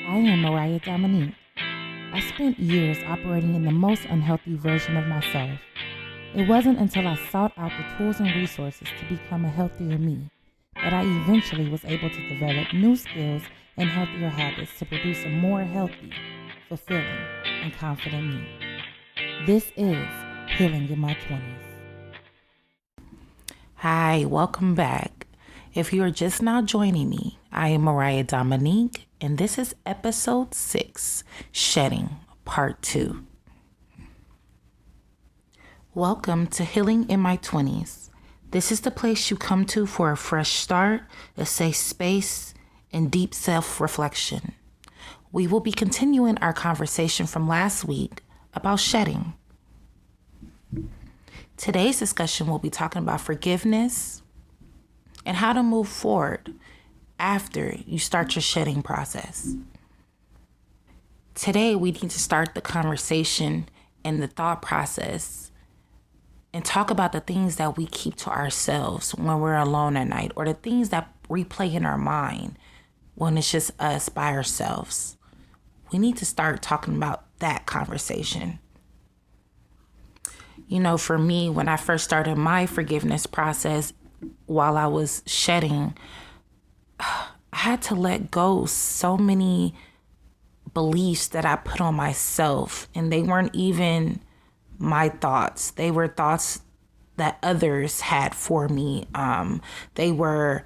I am Mariah Dominique. I spent years operating in the most unhealthy version of myself. It wasn't until I sought out the tools and resources to become a healthier me that I eventually was able to develop new skills and healthier habits to produce a more healthy, fulfilling, and confident me. This is Healing in My 20s. Hi, welcome back. If you are just now joining me, I am Mariah Dominique, and this is episode 6, Shedding, part 2. Welcome to Healing in My 20s. This is the place you come to for a fresh start, a safe space, and deep self-reflection. We will be continuing our conversation from last week about shedding. Today's discussion will be talking about forgiveness and how to move forward after you start your shedding process. Today, we need to start the conversation and the thought process and talk about the things that we keep to ourselves when we're alone at night, or the things that replay in our mind when it's just us by ourselves. We need to start talking about that conversation. You know, for me, when I first started my forgiveness process while I was shedding, I had to let go so many beliefs that I put on myself, and they weren't even my thoughts. They were thoughts that others had for me. They were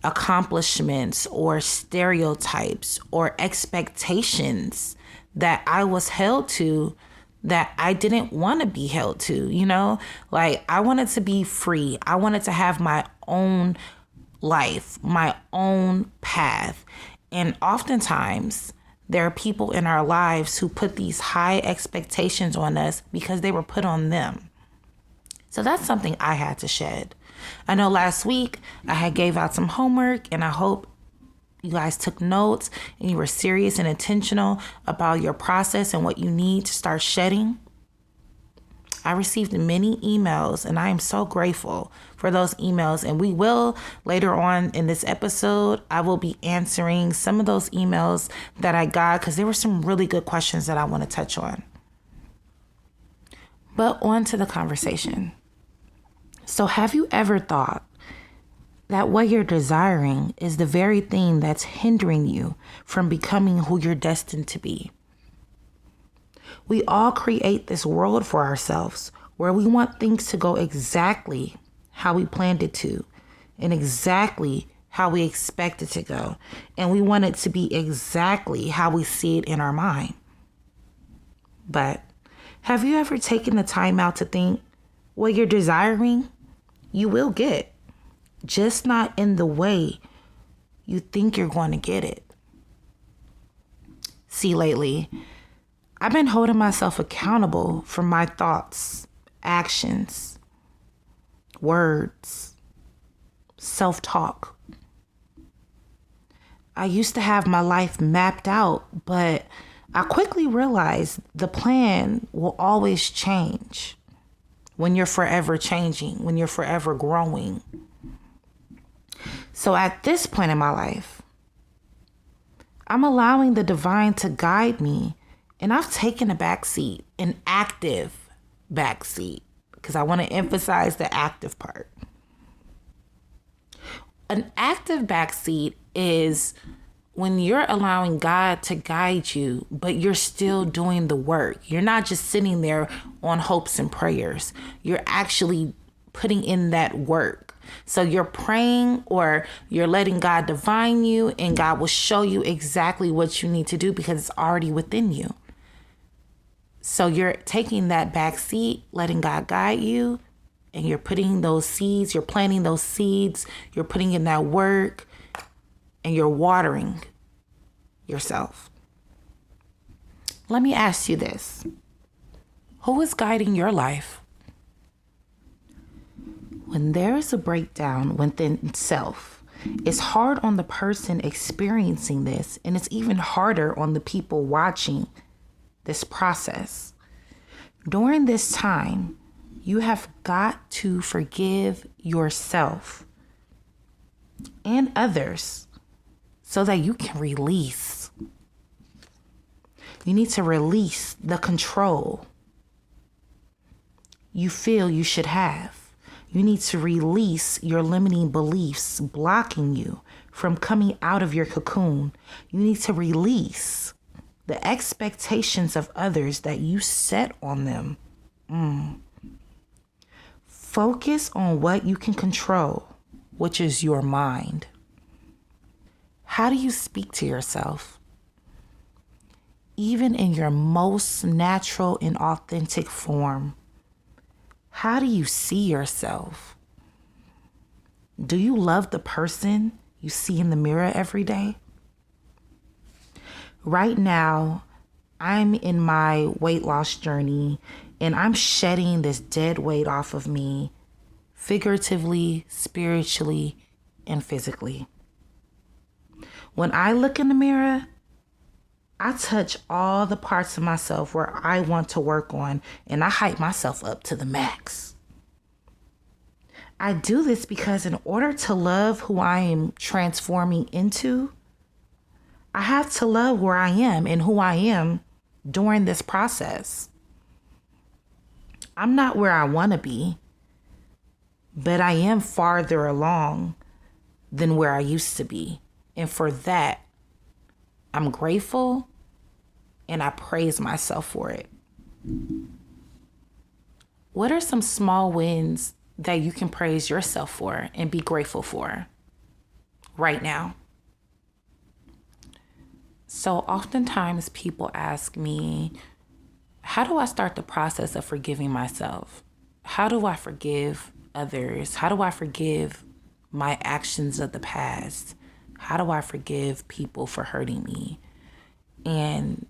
accomplishments or stereotypes or expectations that I was held to that I didn't want to be held to, you know? Like, I wanted to be free. I wanted to have my own life, my own path. And oftentimes, there are people in our lives who put these high expectations on us because they were put on them. So that's something I had to shed. I know last week I had gave out some homework, and I hope you guys took notes and you were serious and intentional about your process and what you need to start shedding. I received many emails, and I am so grateful for those emails. And we will, later on in this episode, I will be answering some of those emails that I got, because there were some really good questions that I want to touch on. But on to the conversation. So have you ever thought that what you're desiring is the very thing that's hindering you from becoming who you're destined to be? We all create this world for ourselves where we want things to go exactly how we planned it to, and exactly how we expect it to go. And we want it to be exactly how we see it in our mind. But have you ever taken the time out to think what you're desiring, you will get, just not in the way you think you're going to get it? See, lately, I've been holding myself accountable for my thoughts, actions, words, self-talk. I used to have my life mapped out, but I quickly realized the plan will always change when you're forever changing, when you're forever growing. So at this point in my life, I'm allowing the divine to guide me, and I've taken a backseat, an active backseat, because I want to emphasize the active part. An active backseat is when you're allowing God to guide you, but you're still doing the work. You're not just sitting there on hopes and prayers. You're actually putting in that work. So you're praying, or you're letting God divine you, and God will show you exactly what you need to do because it's already within you. So you're taking that back seat, letting God guide you, and you're putting those seeds, you're planting those seeds, you're putting in that work, and you're watering yourself. Let me ask you this. Who is guiding your life? When there is a breakdown within self, it's hard on the person experiencing this, and it's even harder on the people watching this process. During this time, you have got to forgive yourself and others so that you can release. You need to release the control you feel you should have. You need to release your limiting beliefs blocking you from coming out of your cocoon. You need to release the expectations of others that you set on them. Focus on what you can control, which is your mind. How do you speak to yourself? Even in your most natural and authentic form, how do you see yourself? Do you love the person you see in the mirror every day? Right now, I'm in my weight loss journey and I'm shedding this dead weight off of me, figuratively, spiritually, and physically. When I look in the mirror, I touch all the parts of myself where I want to work on, and I hype myself up to the max. I do this because in order to love who I am transforming into, I have to love where I am and who I am during this process. I'm not where I want to be, but I am farther along than where I used to be. And for that, I'm grateful and I praise myself for it. What are some small wins that you can praise yourself for and be grateful for right now? So oftentimes people ask me, how do I start the process of forgiving myself? How do I forgive others? How do I forgive my actions of the past? How do I forgive people for hurting me? And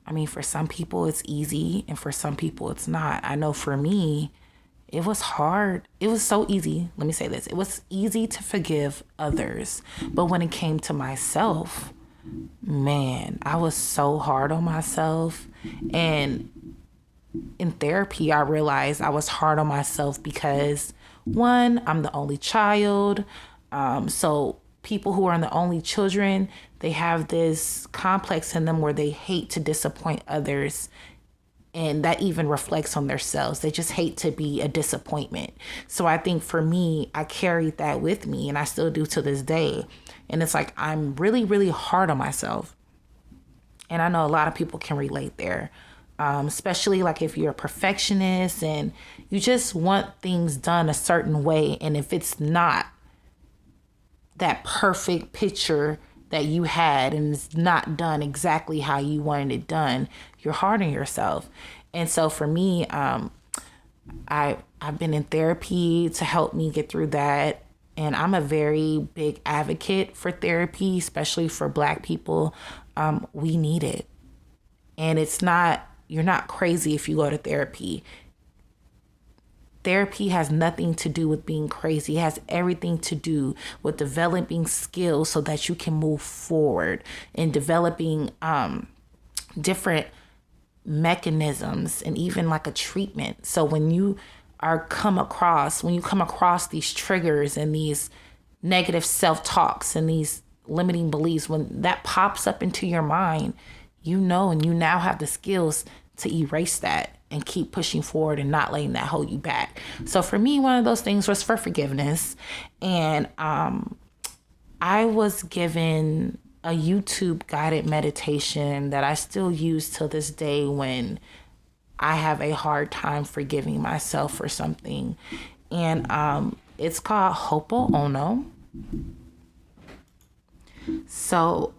I mean, for some people it's easy and for some people it's not. I know for me, it was hard. It was so easy. Let me say this. It was easy to forgive others. But when it came to myself, man, I was so hard on myself. And in therapy, I realized I was hard on myself because, one, I'm the only child. So people who are the only children, they have this complex in them where they hate to disappoint others. And that even reflects on themselves. They just hate to be a disappointment. So I think for me, I carried that with me and I still do to this day. And it's like, I'm really, really hard on myself. And I know a lot of people can relate there. Especially like if you're a perfectionist and you just want things done a certain way. And if it's not that perfect picture that you had and it's not done exactly how you wanted it done, you're hard on yourself. And so for me, I've been in therapy to help me get through that. And I'm a very big advocate for therapy, especially for Black people. We need it. And you're not crazy if you go to therapy. Therapy has nothing to do with being crazy. It has everything to do with developing skills so that you can move forward and developing different mechanisms and even like a treatment. So when you come across these triggers and these negative self-talks and these limiting beliefs, when that pops up into your mind, and you now have the skills to erase that and keep pushing forward and not letting that hold you back. So for me, one of those things was for forgiveness. And I was given a YouTube guided meditation that I still use till this day when I have a hard time forgiving myself for something. And it's called Ho'oponopono. So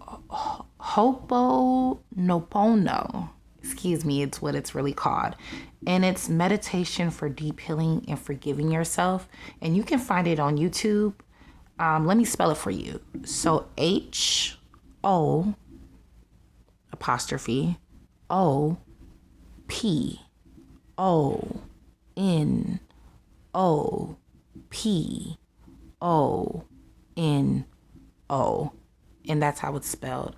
Ho'oponopono, it's what it's really called. And it's meditation for deep healing and forgiving yourself. And you can find it on YouTube. Let me spell it for you. So HO apostrophe OPONOPONO. And that's how it's spelled.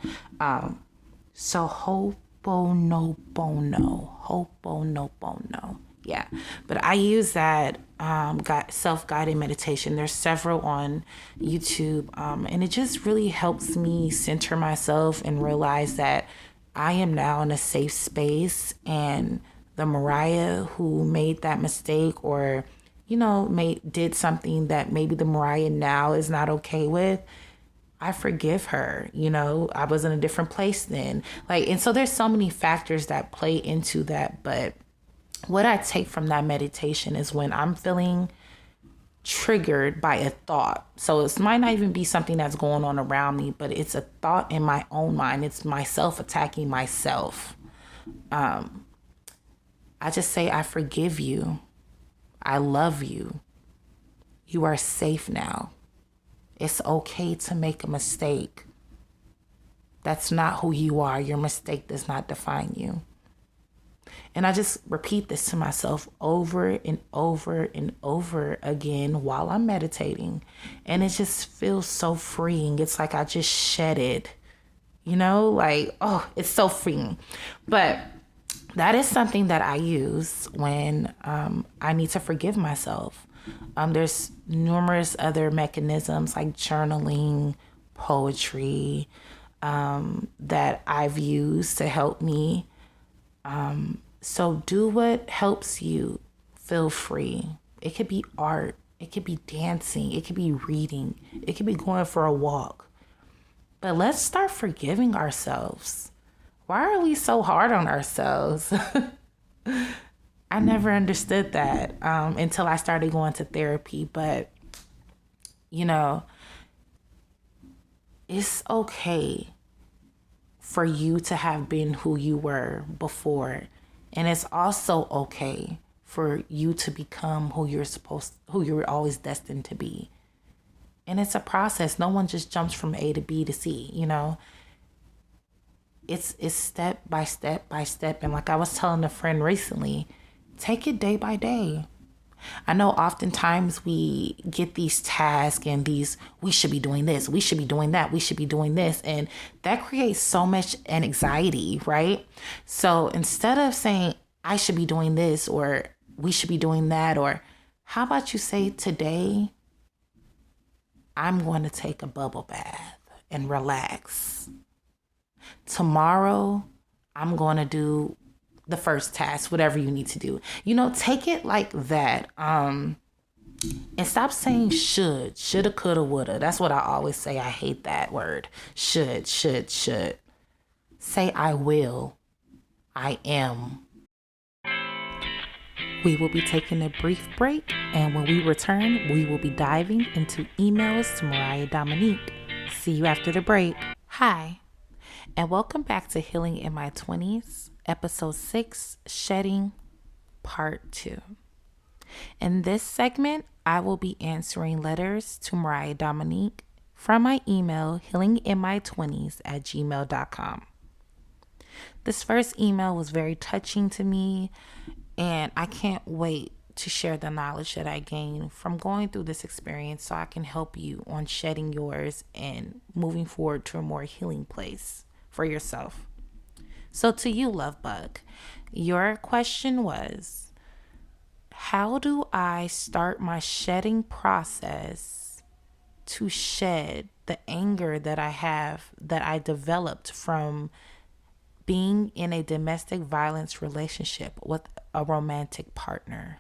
So Ho'oponopono. Yeah. But I use that self-guided meditation. There's several on YouTube. And it just really helps me center myself and realize that I am now in a safe space, and the Mariah who made that mistake or, did something that maybe the Mariah now is not okay with, I forgive her. I was in a different place then. And so there's so many factors that play into that. But what I take from that meditation is when I'm feeling triggered by a thought. So it might not even be something that's going on around me, but it's a thought in my own mind. It's myself attacking myself. I just say, I forgive you. I love you. You are safe now. It's okay to make a mistake. That's not who you are. Your mistake does not define you. And I just repeat this to myself over and over and over again while I'm meditating. And it just feels so freeing. It's like I just shedded, it's so freeing. But that is something that I use when I need to forgive myself. There's numerous other mechanisms like journaling, poetry, that I've used to help me. So do what helps you feel free. It could be art. It could be dancing. It could be reading. It could be going for a walk. But let's start forgiving ourselves. Why are we so hard on ourselves? I never understood that until I started going to therapy. But, it's okay for you to have been who you were before. And it's also okay for you to become who you were always destined to be. And it's a process. No one just jumps from A to B to C, It's step by step by step. And like I was telling a friend recently, take it day by day. I know oftentimes we get these tasks and we should be doing this, we should be doing that, we should be doing this. And that creates so much anxiety, right? So instead of saying, I should be doing this or we should be doing that, or how about you say, today, I'm going to take a bubble bath and relax. Tomorrow, I'm going to do the first task, whatever you need to do. Take it like that. And stop saying shoulda, coulda, woulda. That's what I always say. I hate that word. Should. Say I will. I am. We will be taking a brief break, and when we return, we will be diving into emails to Mariah Dominique. See you after the break. Hi, and welcome back to Healing in My 20s. Episode 6, Shedding, Part 2. In this segment, I will be answering letters to Mariah Dominique from my email, healinginmy20s@gmail.com. This first email was very touching to me, and I can't wait to share the knowledge that I gained from going through this experience so I can help you on shedding yours and moving forward to a more healing place for yourself. So to you, love bug, your question was, how do I start my shedding process to shed the anger that I developed from being in a domestic violence relationship with a romantic partner?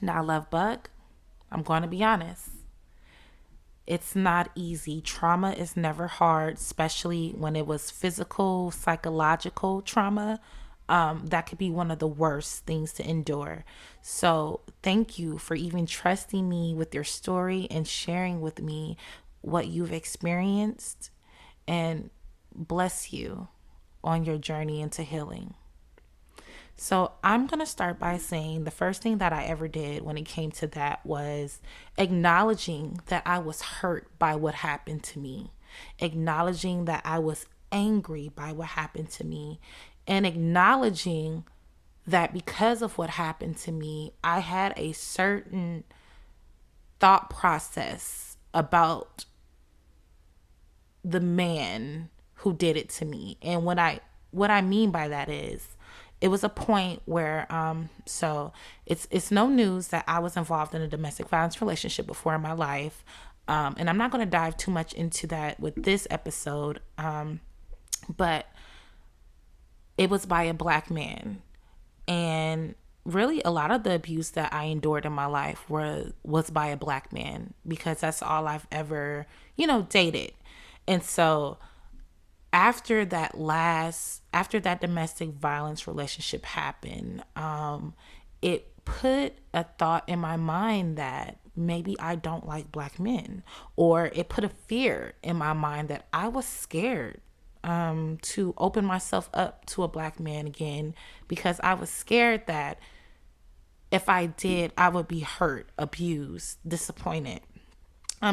Now, love bug, I'm going to be honest. It's not easy. Trauma is never hard, especially when it was physical, psychological trauma. That could be one of the worst things to endure. So thank you for even trusting me with your story and sharing with me what you've experienced, and bless you on your journey into healing. So I'm going to start by saying the first thing that I ever did when it came to that was acknowledging that I was hurt by what happened to me, acknowledging that I was angry by what happened to me, and acknowledging that because of what happened to me, I had a certain thought process about the man who did it to me. And what I mean by that is, it was a point where, so it's no news that I was involved in a domestic violence relationship before in my life. And I'm not going to dive too much into that with this episode, but it was by a Black man. And really, a lot of the abuse that I endured in my life was by a Black man, because that's all I've ever, dated. And so after that domestic violence relationship happened, it put a thought in my mind that maybe I don't like Black men, or it put a fear in my mind that I was scared to open myself up to a Black man again, because I was scared that if I did, I would be hurt, abused, disappointed.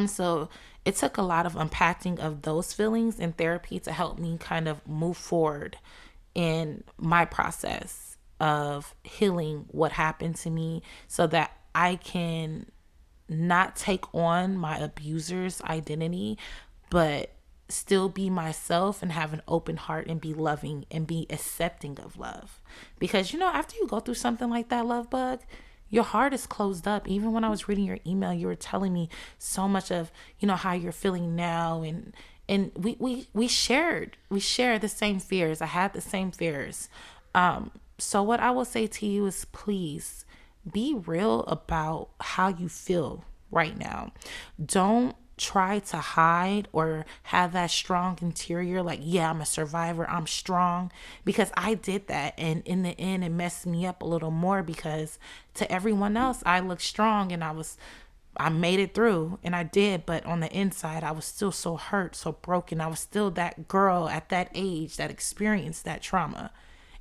So it took a lot of unpacking of those feelings in therapy to help me kind of move forward in my process of healing what happened to me, so that I can not take on my abuser's identity, but still be myself and have an open heart and be loving and be accepting of love. Because, after you go through something like that, love bug, your heart is closed up. Even when I was reading your email, you were telling me so much of, how you're feeling now. And we shared the same fears. I had the same fears. So what I will say to you is, please be real about how you feel right now. Don't try to hide or have that strong interior like, yeah, I'm a survivor, I'm strong, because I did that, and in the end it messed me up a little more, because to everyone else I looked strong and I made it through, and I did, but on the inside I was still so hurt, so broken. I was still that girl at that age that experienced that trauma,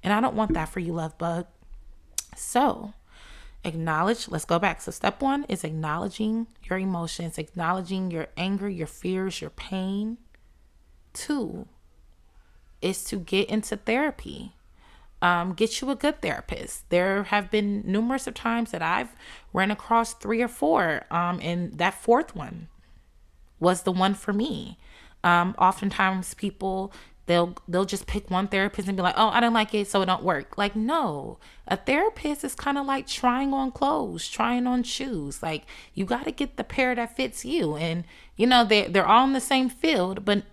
and I don't want that for you, love bug. So let's go back. So step 1 is acknowledging your emotions, acknowledging your anger, your fears, your pain. 2 is to get into therapy. Get you a good therapist. There have been numerous of times that I've ran across 3 or 4, and that 4th one was the one for me. Oftentimes people, they'll just pick one therapist and be like, oh, I don't like it, so it don't work. Like, no, a therapist is kind of like trying on clothes, trying on shoes. Like, you got to get the pair that fits you. And, they're all in the same field, but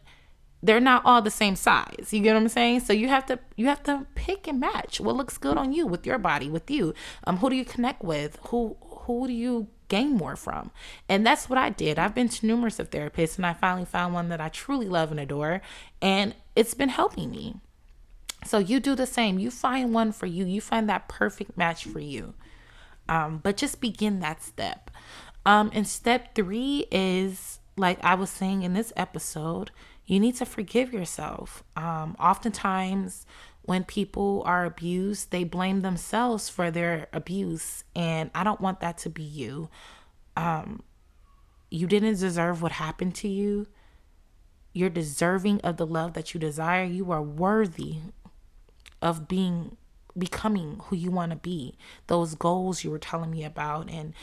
they're not all the same size. You get what I'm saying? So you have to pick and match what looks good on you, with your body, with you. Who do you connect with? Who do you gain more from? And that's what I did. I've been to numerous of therapists, and I finally found one that I truly love and adore, and it's been helping me. So you do the same. You find one for you. You find that perfect match for you. But just begin that step. And step 3 is, like I was saying in this episode, you need to forgive yourself. Oftentimes when people are abused, they blame themselves for their abuse. And I don't want that to be you. You didn't deserve what happened to you. You're deserving of the love that you desire. You are worthy of becoming who you want to be. Those goals you were telling me about, and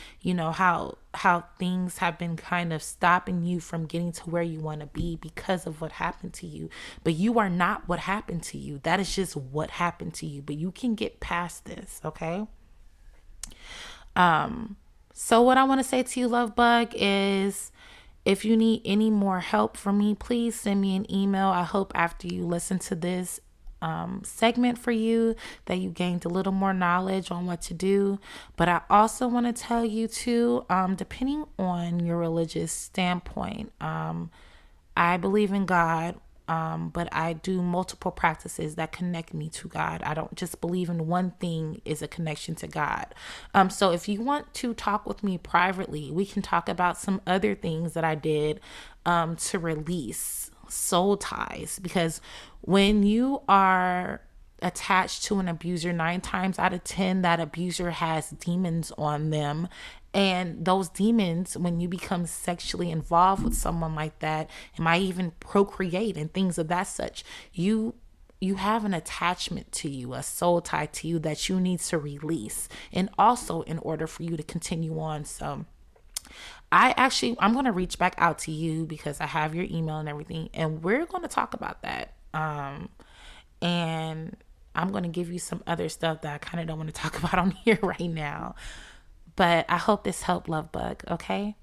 how things have been kind of stopping you from getting to where you want to be because of what happened to you. But you are not what happened to you. That is just what happened to you. But you can get past this, okay? So what I want to say to you, love bug, is if you need any more help from me, please send me an email. I hope after you listen to this segment for you that you gained a little more knowledge on what to do. But I also want to tell you too, depending on your religious standpoint, I believe in God, but I do multiple practices that connect me to God. I don't just believe in one thing is a connection to God. So if you want to talk with me privately, we can talk about some other things that I did to release soul ties, because when you are attached to an abuser, 9 times out of 10, that abuser has demons on them. And those demons, when you become sexually involved with someone like that, and might even procreate and things of that such, you have an attachment to you, a soul tie to you that you need to release. And also in order for you to continue on. So I'm going to reach back out to you because I have your email and everything, and we're going to talk about that. And I'm going to give you some other stuff that I kind of don't want to talk about on here right now. But I hope this helped, love bug. Okay.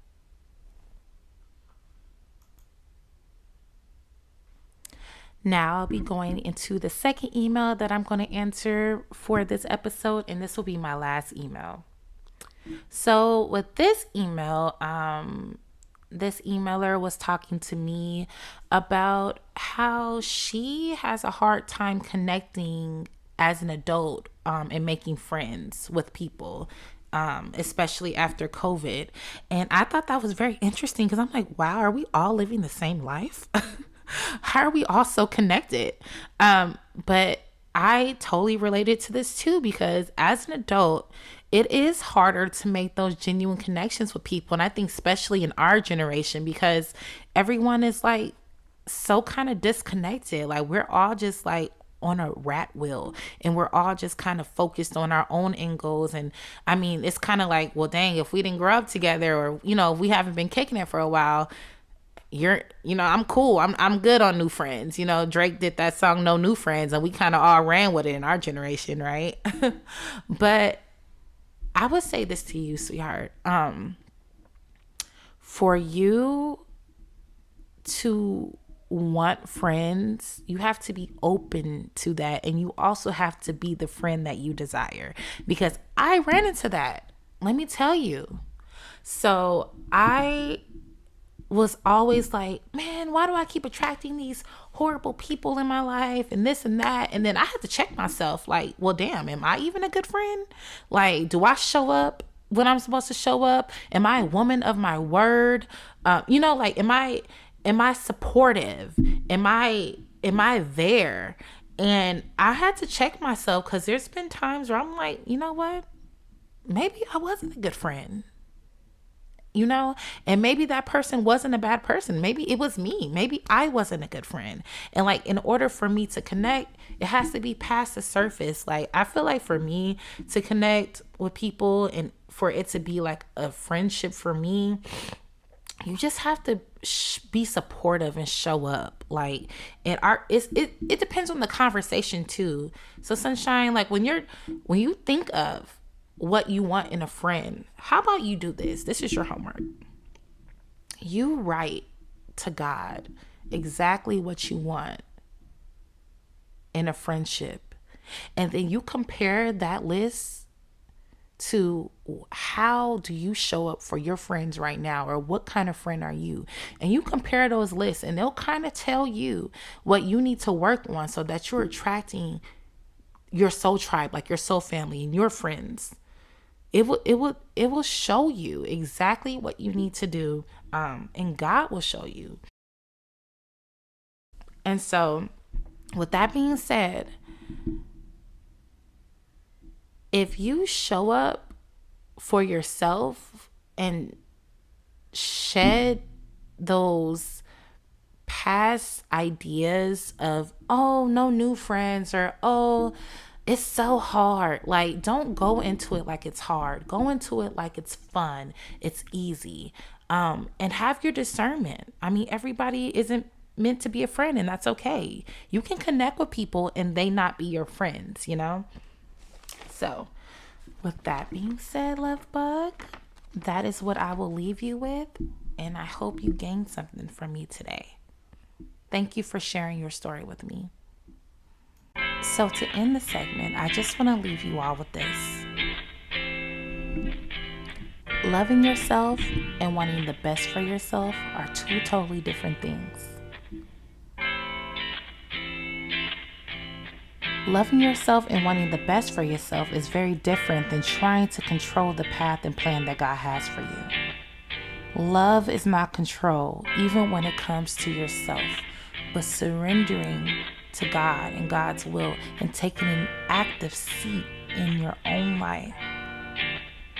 Now I'll be going into the second email that I'm going to answer for this episode, and this will be my last email. So with this email, this emailer was talking to me about how she has a hard time connecting as an adult, and making friends with people, especially after COVID. And I thought that was very interesting because I'm like, wow, are we all living the same life? How are we all so connected? But I totally related to this too, because as an adult, it is harder to make those genuine connections with people. And I think especially in our generation, because everyone is like so kind of disconnected. Like we're all just like on a rat wheel, and we're all just kind of focused on our own end goals. And I mean, it's kind of like, well, dang, if we didn't grow up together, or, if we haven't been kicking it for a while, I'm cool. I'm good on new friends. Drake did that song, No New Friends, and we kind of all ran with it in our generation, right? But I would say this to you, sweetheart. For you to want friends, you have to be open to that, and you also have to be the friend that you desire. Because I ran into that. Let me tell you. So I was always like, man, why do I keep attracting these horrible people in my life and this and that? And then I had to check myself, like, well, damn, am I even a good friend? Like, do I show up when I'm supposed to show up? Am I a woman of my word? Like, am I supportive? Am I there? And I had to check myself, because there's been times where I'm like, you know what? Maybe I wasn't a good friend. And maybe that person wasn't a bad person. Maybe it was me. Maybe I wasn't a good friend. And like, in order for me to connect, it has to be past the surface. Like, I feel like for me to connect with people and for it to be like a friendship for me, you just have to be supportive and show up. Like, and it depends on the conversation too. So Sunshine, like when you think of what you want in a friend, how about you do this? This is your homework. You write to God exactly what you want in a friendship. And then you compare that list to how do you show up for your friends right now, or what kind of friend are you? And you compare those lists, and they'll kind of tell you what you need to work on so that you're attracting your soul tribe, like your soul family and your friends. It will show you exactly what you need to do, and God will show you. And so, with that being said, if you show up for yourself and shed those past ideas of, oh, no new friends, or, oh, it's so hard. Like, don't go into it like it's hard. Go into it like it's fun. It's easy. And have your discernment. I mean, everybody isn't meant to be a friend, and that's okay. You can connect with people and they not be your friends, So, with that being said, love bug, that is what I will leave you with. And I hope you gained something from me today. Thank you for sharing your story with me. So to end the segment, I just want to leave you all with this. Loving yourself and wanting the best for yourself are two totally different things. Loving yourself and wanting the best for yourself is very different than trying to control the path and plan that God has for you. Love is not control, even when it comes to yourself, but surrendering to God and God's will and taking an active seat in your own life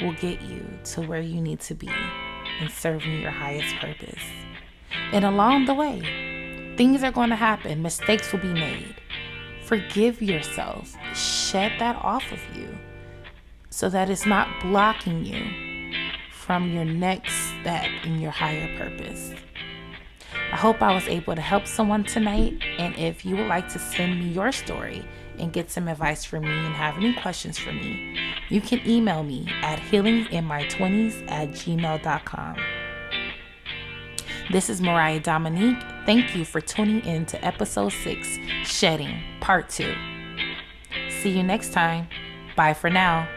will get you to where you need to be in serving your highest purpose. And along the way, things are going to happen. Mistakes will be made. Forgive yourself. Shed that off of you so that it's not blocking you from your next step in your higher purpose. I hope I was able to help someone tonight. And if you would like to send me your story and get some advice from me and have any questions for me, you can email me at healinginmytwenties@gmail.com. This is Mariah Dominique. Thank you for tuning in to episode 6, Shedding, Part 2. See you next time. Bye for now.